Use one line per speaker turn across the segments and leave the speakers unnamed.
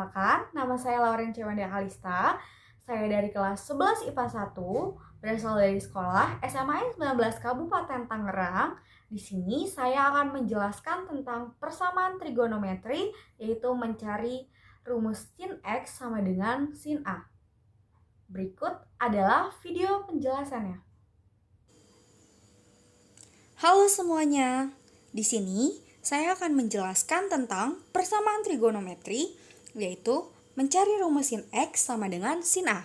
Perkenalkan, nama saya Lauren Cewanda Kalista. Saya dari kelas 11 IPA 1, berasal dari sekolah SMA 19 Kabupaten Tangerang. Di sini saya akan menjelaskan tentang persamaan trigonometri, yaitu mencari rumus sin X sama dengan sin A. Berikut adalah video penjelasannya.
Halo semuanya, di sini saya akan menjelaskan tentang persamaan trigonometri, yaitu mencari rumus sin X sama dengan sin A.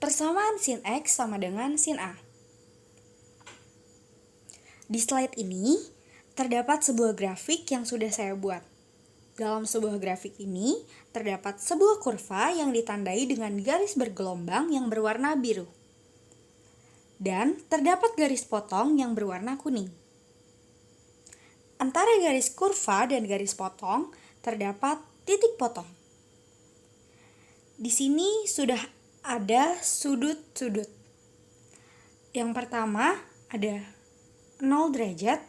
Persamaan sin X sama dengan sin A. Di slide ini, terdapat sebuah grafik yang sudah saya buat. Dalam sebuah grafik ini, terdapat sebuah kurva yang ditandai dengan garis bergelombang yang berwarna biru. Dan terdapat garis potong yang berwarna kuning. Antara garis kurva dan garis potong, terdapat titik potong. Di sini sudah ada sudut-sudut. Yang pertama ada 0 derajat,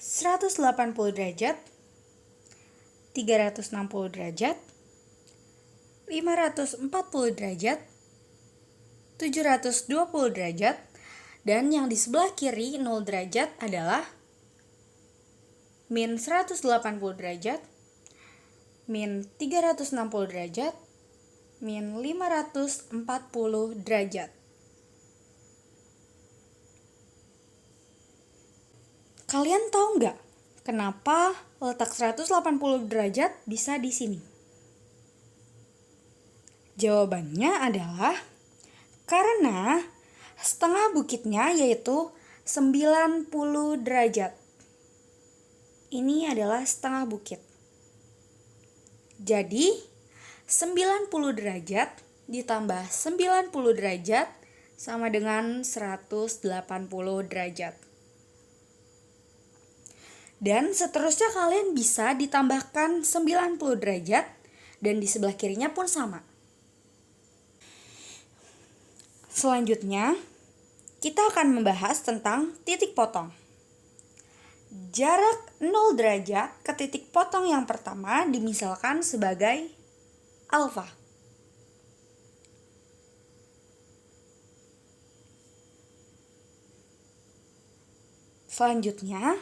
180 derajat, 360 derajat, 540 derajat, 720 derajat, dan yang di sebelah kiri 0 derajat adalah min 180 derajat, min 360 derajat, min 540 derajat. Kalian tahu nggak kenapa letak 180 derajat bisa di sini? Jawabannya adalah karena setengah bukitnya yaitu 90 derajat. Ini adalah setengah bukit. Jadi 90 derajat ditambah 90 derajat sama dengan 180 derajat. Dan seterusnya kalian bisa ditambahkan 90 derajat dan di sebelah kirinya pun sama. Selanjutnya, kita akan membahas tentang titik potong. Jarak 0 derajat ke titik potong yang pertama dimisalkan sebagai alfa. Selanjutnya,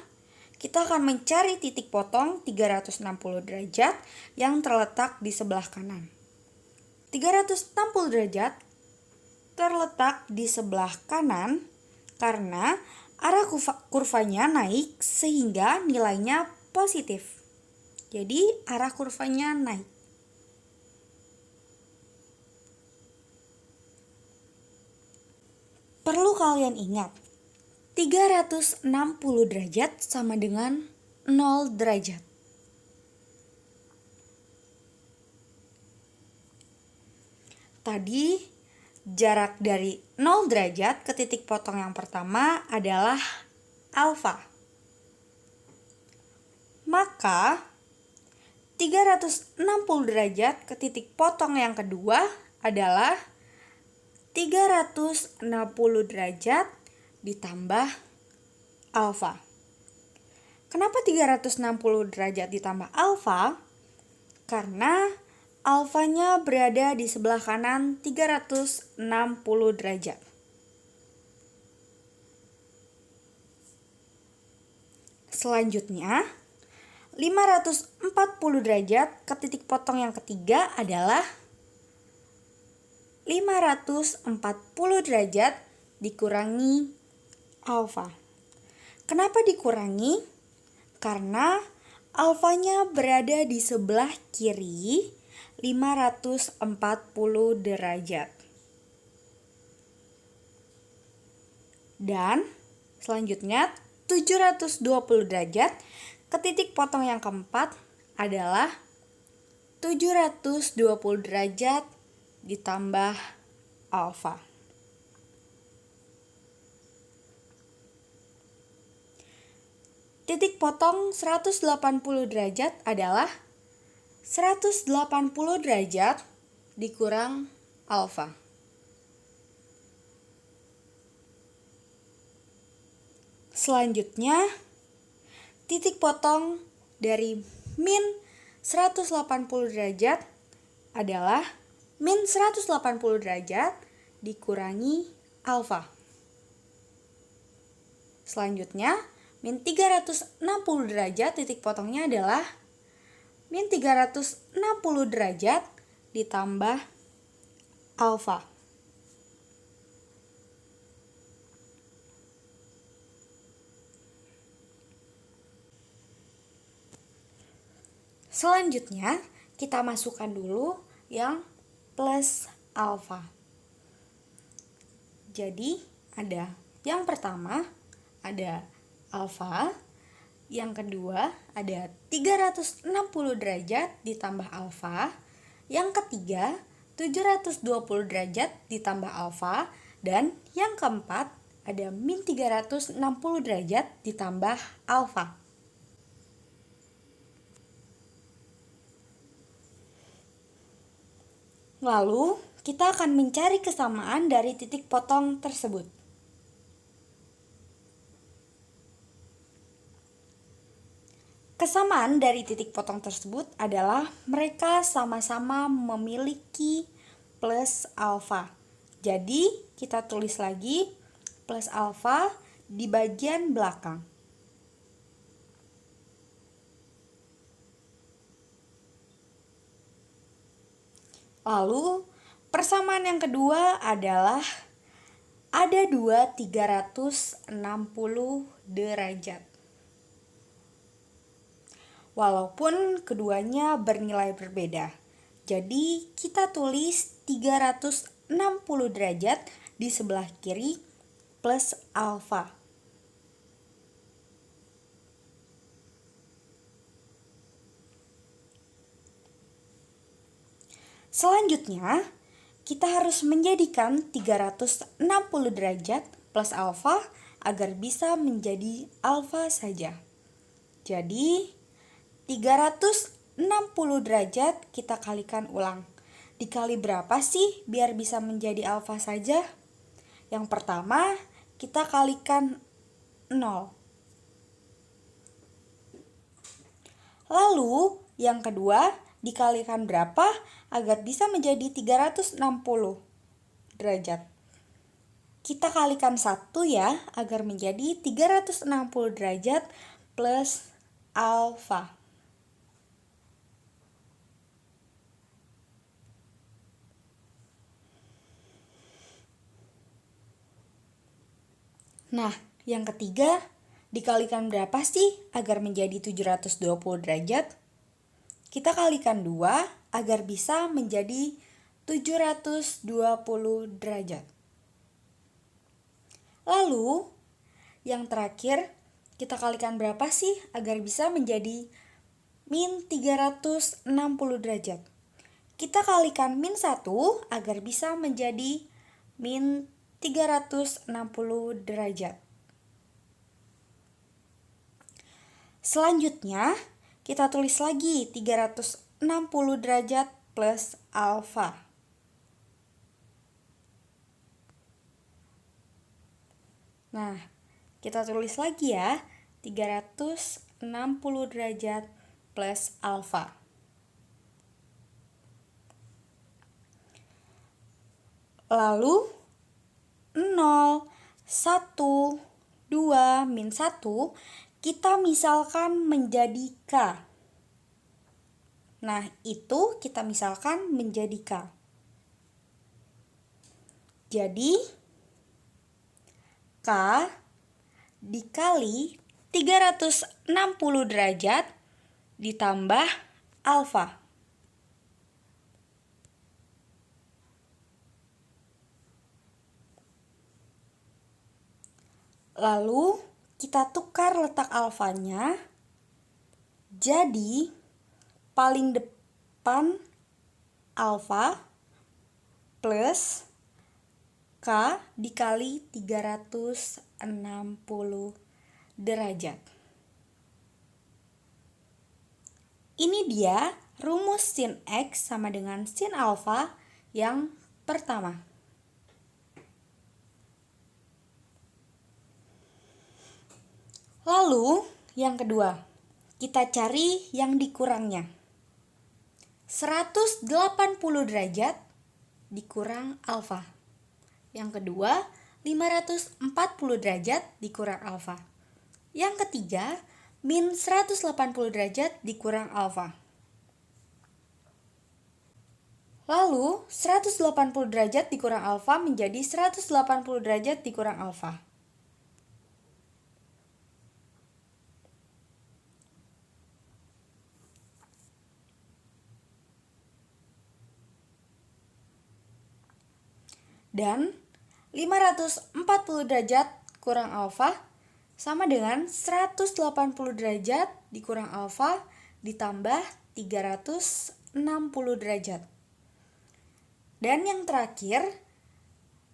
kita akan mencari titik potong 360 derajat yang terletak di sebelah kanan. 360 derajat terletak di sebelah kanan karena arah kurvanya naik sehingga nilainya positif. Jadi arah kurvanya naik. Perlu kalian ingat, 360 derajat sama dengan 0 derajat. Tadi jarak dari 0 derajat ke titik potong yang pertama adalah alfa. Maka 360 derajat ke titik potong yang kedua adalah 360 derajat ditambah alfa. Kenapa 360 derajat ditambah alfa? Karena alfanya berada di sebelah kanan 360 derajat. Selanjutnya, 540 derajat ke titik potong yang ketiga adalah 540 derajat dikurangi alfa. Kenapa dikurangi? Karena alfanya berada di sebelah kiri 540 derajat. Dan selanjutnya 720 derajat ke titik potong yang keempat adalah 720 derajat ditambah alfa. Titik potong 180 derajat adalah 180 derajat dikurang alfa. Selanjutnya, titik potong dari min 180 derajat adalah min 180 derajat dikurangi alfa. Selanjutnya, min 360 derajat titik potongnya adalah min 360 derajat ditambah alfa. Selanjutnya, kita masukkan dulu yang plus alfa. Jadi, ada yang pertama ada alfa, yang kedua ada 360 derajat ditambah alfa, yang ketiga 720 derajat ditambah alfa, dan yang keempat ada min 360 derajat ditambah alfa. Lalu, kita akan mencari kesamaan dari titik potong tersebut. Kesamaan dari titik potong tersebut adalah mereka sama-sama memiliki plus alfa. Jadi, kita tulis lagi plus alfa di bagian belakang. Lalu, persamaan yang kedua adalah ada dua 360 derajat. Walaupun keduanya bernilai berbeda. Jadi, kita tulis 360 derajat di sebelah kiri plus alfa. Selanjutnya, kita harus menjadikan 360 derajat plus alfa agar bisa menjadi alfa saja. Jadi, 360 derajat kita kalikan ulang. Dikali berapa sih biar bisa menjadi alfa saja? Yang pertama, kita kalikan 0. Lalu, yang kedua, dikalikan berapa agar bisa menjadi 360 derajat? Kita kalikan 1 ya, agar menjadi 360 derajat plus alfa. Nah, yang ketiga, dikalikan berapa sih agar menjadi 720 derajat? Kita kalikan 2 agar bisa menjadi 720 derajat. Lalu, yang terakhir, kita kalikan berapa sih agar bisa menjadi min 360 derajat? Kita kalikan min 1 agar bisa menjadi min 360 derajat. Selanjutnya, kita tulis lagi 360 derajat plus alfa. Nah, kita tulis lagi ya, 360 derajat plus alfa. Lalu, 0, 1, 2, min 1, kita misalkan menjadi K. Nah, itu kita misalkan menjadi K. Jadi, K dikali 360 derajat ditambah alfa. Lalu, kita tukar letak alfanya. Jadi, paling depan alfa plus K dikali 360 derajat. Ini dia rumus sin X sama dengan sin alfa yang pertama. Lalu, yang kedua, kita cari yang dikurangnya. 180 derajat dikurang alfa. Yang kedua, 540 derajat dikurang alfa. Yang ketiga, min 180 derajat dikurang alfa. Lalu, 180 derajat dikurang alfa menjadi 180 derajat dikurang alfa. Dan 540 derajat kurang alfa sama dengan 180 derajat dikurang alfa ditambah 360 derajat. Dan yang terakhir,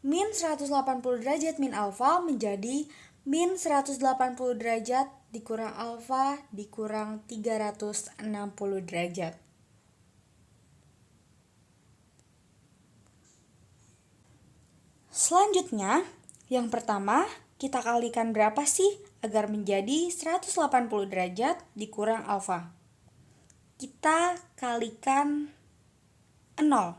min 180 derajat min alfa menjadi min 180 derajat dikurang alfa dikurang 360 derajat. Selanjutnya, yang pertama, kita kalikan berapa sih agar menjadi 180 derajat dikurang alfa? Kita kalikan 0.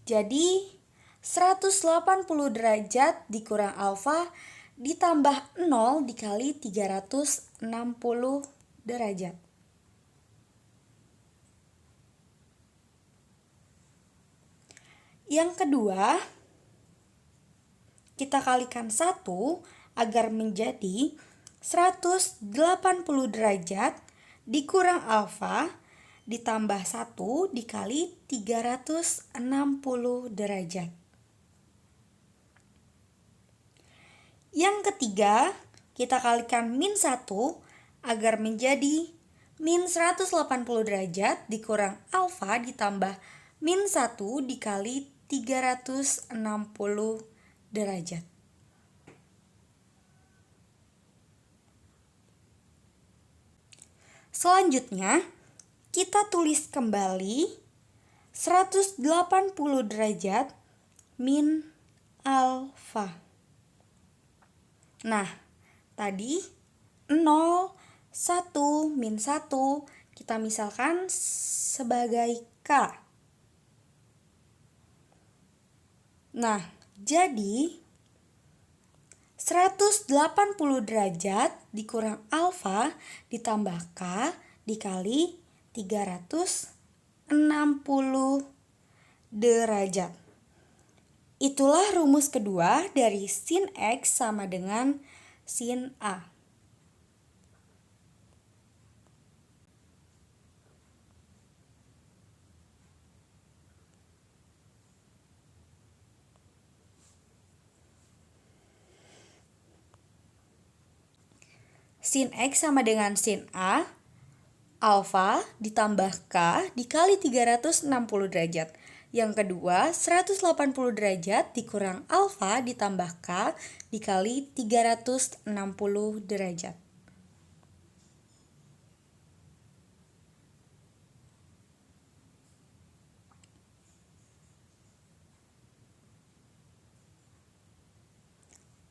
Jadi, 180 derajat dikurang alfa ditambah 0 dikali 360 derajat. Yang kedua, kita kalikan 1 agar menjadi 180 derajat dikurang alfa ditambah 1 dikali 360 derajat. Yang ketiga, kita kalikan min 1 agar menjadi min 180 derajat dikurang alfa ditambah min 1 dikali 360 derajat. Selanjutnya, kita tulis kembali 180 derajat min alfa. Nah, tadi 0, 1, min 1 kita misalkan sebagai K. Nah, jadi 180 derajat dikurang alfa ditambah K dikali 360 derajat. Itulah rumus kedua dari sin X sama dengan sin A. Sin X sama dengan sin A, alfa ditambah K dikali 360 derajat. Yang kedua, 180 derajat dikurang alfa ditambah K dikali 360 derajat.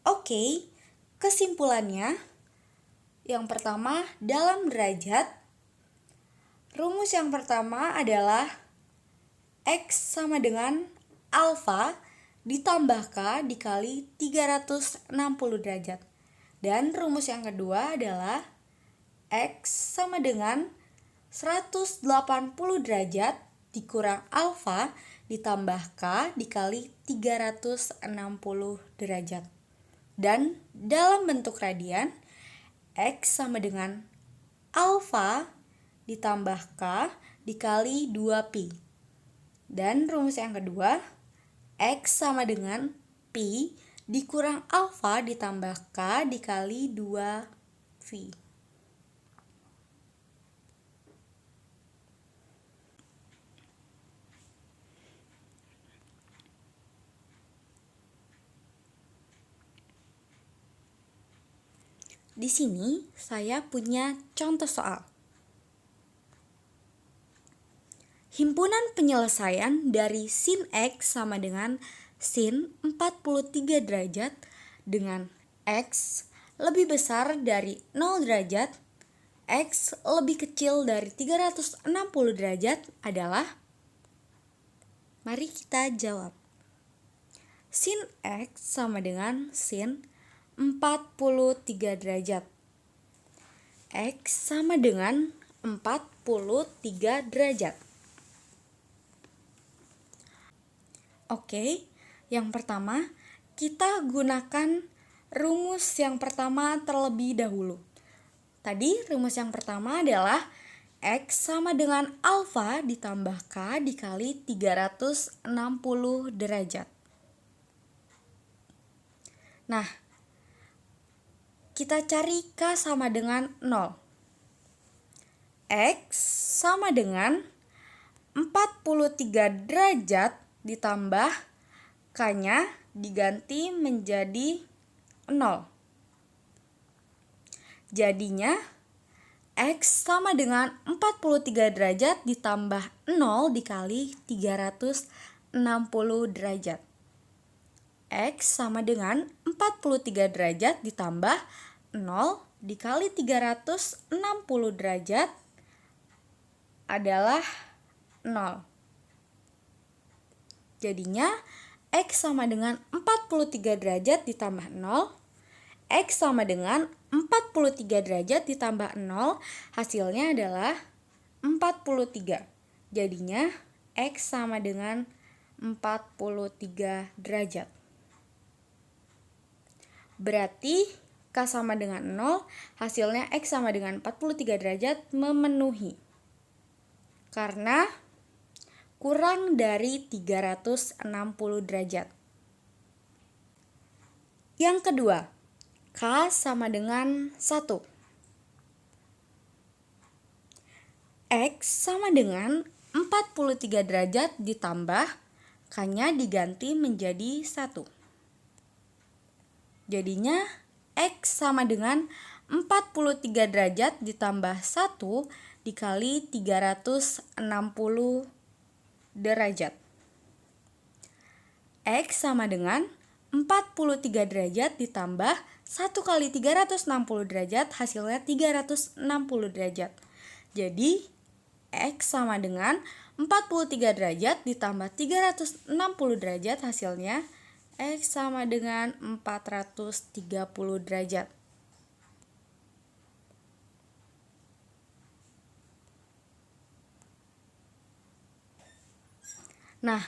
Oke, kesimpulannya, yang pertama, dalam derajat, rumus yang pertama adalah X sama dengan alfa ditambah K dikali 360 derajat. Dan rumus yang kedua adalah X sama dengan 180 derajat dikurang alfa ditambah K dikali 360 derajat. Dan dalam bentuk radian, X sama dengan alfa ditambah K dikali 2pi. Dan rumus yang kedua, X sama dengan pi dikurang alfa ditambah K dikali 2v. Di sini saya punya contoh soal. Himpunan penyelesaian dari sin X sama dengan sin 43 derajat dengan X lebih besar dari 0 derajat, X lebih kecil dari 360 derajat adalah? Mari kita jawab. Sin X sama dengan sin 43 derajat. X sama dengan 43 derajat. Oke, yang pertama kita gunakan rumus yang pertama terlebih dahulu. Tadi rumus yang pertama adalah X sama dengan alfa ditambah K dikali 360 derajat. Nah, kita cari K sama dengan 0. X sama dengan 43 derajat ditambah K-nya diganti menjadi 0. Jadinya X sama dengan 43 derajat ditambah 0 dikali 360 derajat. X sama dengan 43 derajat ditambah 0 dikali 360 derajat adalah 0. Jadinya X sama dengan 43 derajat ditambah 0. X sama dengan 43 derajat ditambah 0. Hasilnya adalah 43. Jadinya X sama dengan 43 derajat. Berarti K sama dengan 0. Hasilnya X sama dengan 43 derajat memenuhi. Karena kurang dari 360 derajat. Yang kedua, K sama dengan 1. X sama dengan 43 derajat ditambah K-nya diganti menjadi 1. Jadinya X sama dengan 43 derajat ditambah 1 dikali 360 derajat. X sama dengan 43 derajat ditambah 1 kali 360 derajat, hasilnya 360 derajat. Jadi X sama dengan 43 derajat ditambah 360 derajat, hasilnya X sama dengan 430 derajat. Nah,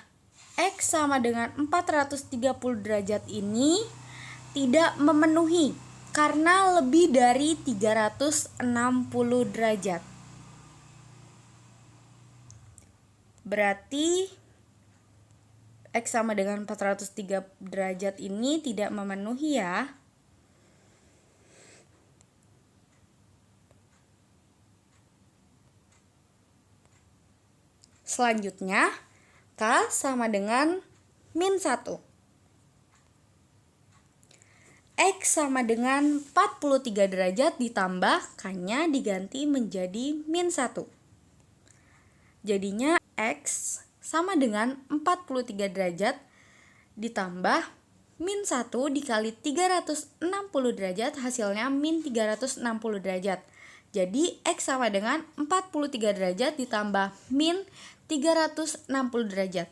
X sama dengan 430 derajat ini tidak memenuhi karena lebih dari 360 derajat. Berarti X sama dengan 403 derajat ini tidak memenuhi ya. Selanjutnya, K sama dengan min 1. X sama dengan 43 derajat ditambah K-nya diganti menjadi min 1. Jadinya X sama dengan 43 derajat ditambah min 1 dikali 360 derajat, hasilnya min 360 derajat. Jadi X sama dengan 43 derajat ditambah min 360 derajat.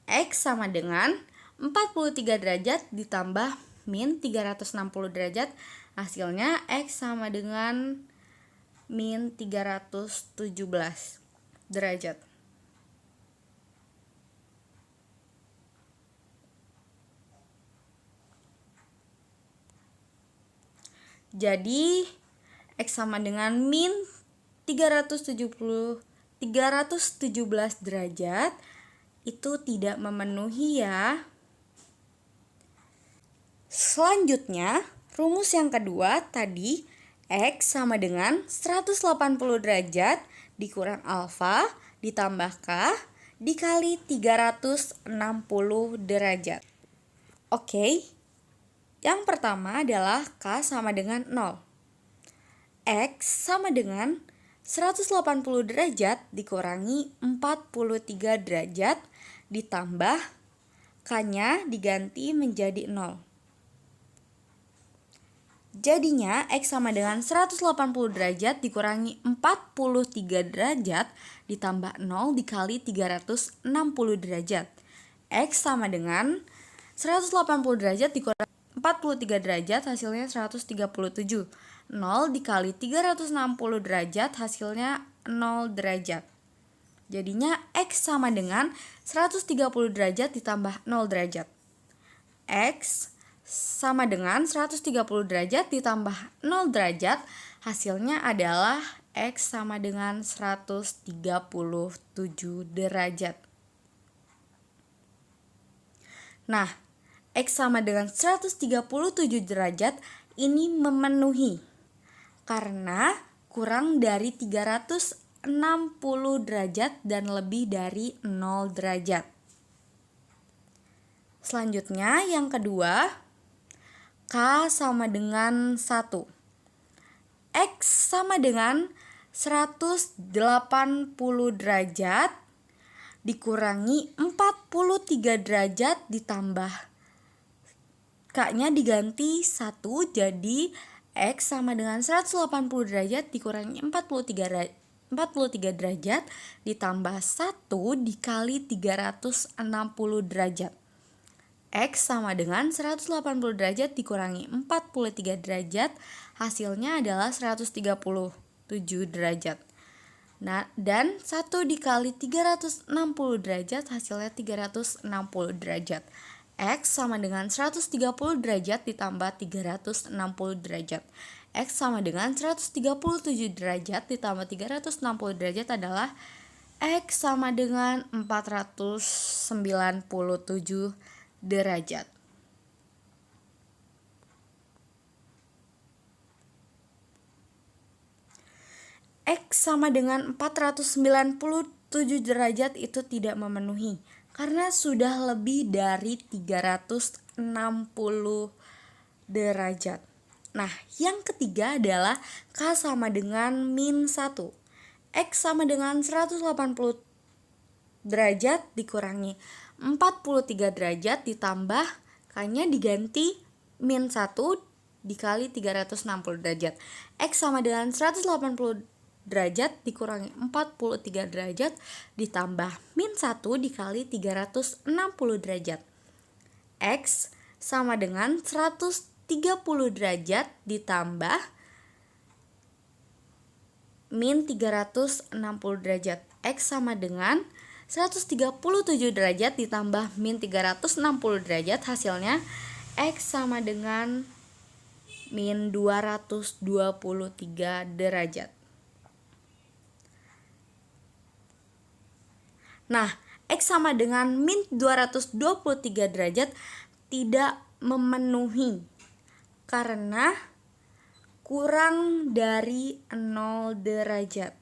X sama dengan 43 derajat ditambah min 360 derajat. Hasilnya X sama dengan min 317 derajat. Jadi X sama dengan min 317 derajat itu tidak memenuhi ya. Selanjutnya, rumus yang kedua tadi X sama dengan 180 derajat dikurang alfa ditambah K dikali 360 derajat. Oke, yang pertama adalah K sama dengan 0. X sama dengan 180 derajat dikurangi 43 derajat ditambah K-nya diganti menjadi 0. Jadinya X sama dengan 180 derajat dikurangi 43 derajat ditambah 0 dikali 360 derajat. X sama dengan 180 derajat dikurangi 43 derajat hasilnya 137. 0 dikali 360 derajat hasilnya 0 derajat. Jadinya X sama dengan 130 derajat ditambah 0 derajat. X sama dengan 130 derajat ditambah 0 derajat, hasilnya adalah X sama dengan 137 derajat. Nah, X sama dengan 137 derajat ini memenuhi karena kurang dari 360 derajat dan lebih dari 0 derajat. Selanjutnya yang kedua, K sama dengan 1. X sama dengan 180 derajat dikurangi 43 derajat ditambah K-nya diganti 1, jadi X sama dengan 180 derajat dikurangi 43 derajat ditambah 1 dikali 360 derajat. X sama dengan 180 derajat dikurangi 43 derajat, hasilnya adalah 137 derajat. Nah, dan 1 dikali 360 derajat hasilnya 360 derajat. X sama dengan 130 derajat ditambah 360 derajat. X sama dengan 137 derajat ditambah 360 derajat adalah X sama dengan 497 derajat. X sama dengan 497 derajat itu tidak memenuhi karena sudah lebih dari 360 derajat. Nah, yang ketiga adalah K sama dengan min 1. X sama dengan 180 derajat dikurangi 43 derajat ditambah K-nya diganti min 1 dikali 360 derajat. X sama dengan 180 derajat dikurangi 43 derajat ditambah min 1 dikali 360 derajat. X sama dengan 130 derajat ditambah min 360 derajat. X sama dengan 137 derajat ditambah min 360 derajat, hasilnya X sama dengan min 223 derajat. Nah, X sama dengan min 223 derajat tidak memenuhi karena kurang dari 0 derajat.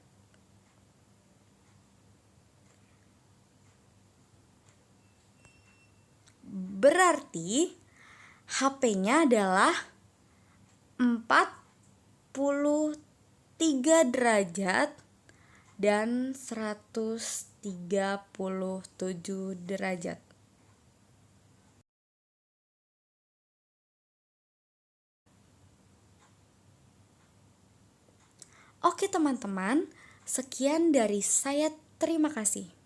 Berarti HP-nya adalah 43 derajat dan 137 derajat. Oke teman-teman, sekian dari saya. Terima kasih.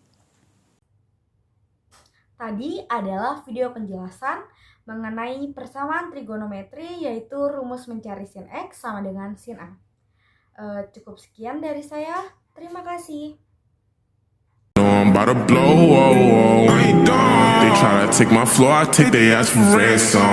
Tadi adalah video penjelasan mengenai persamaan trigonometri, yaitu rumus mencari sin X sama dengan sin A. Cukup sekian dari saya. Terima kasih.
I'm about to blow, oh, oh. I ain't done. They try to take my floor, I take their ass for ransom.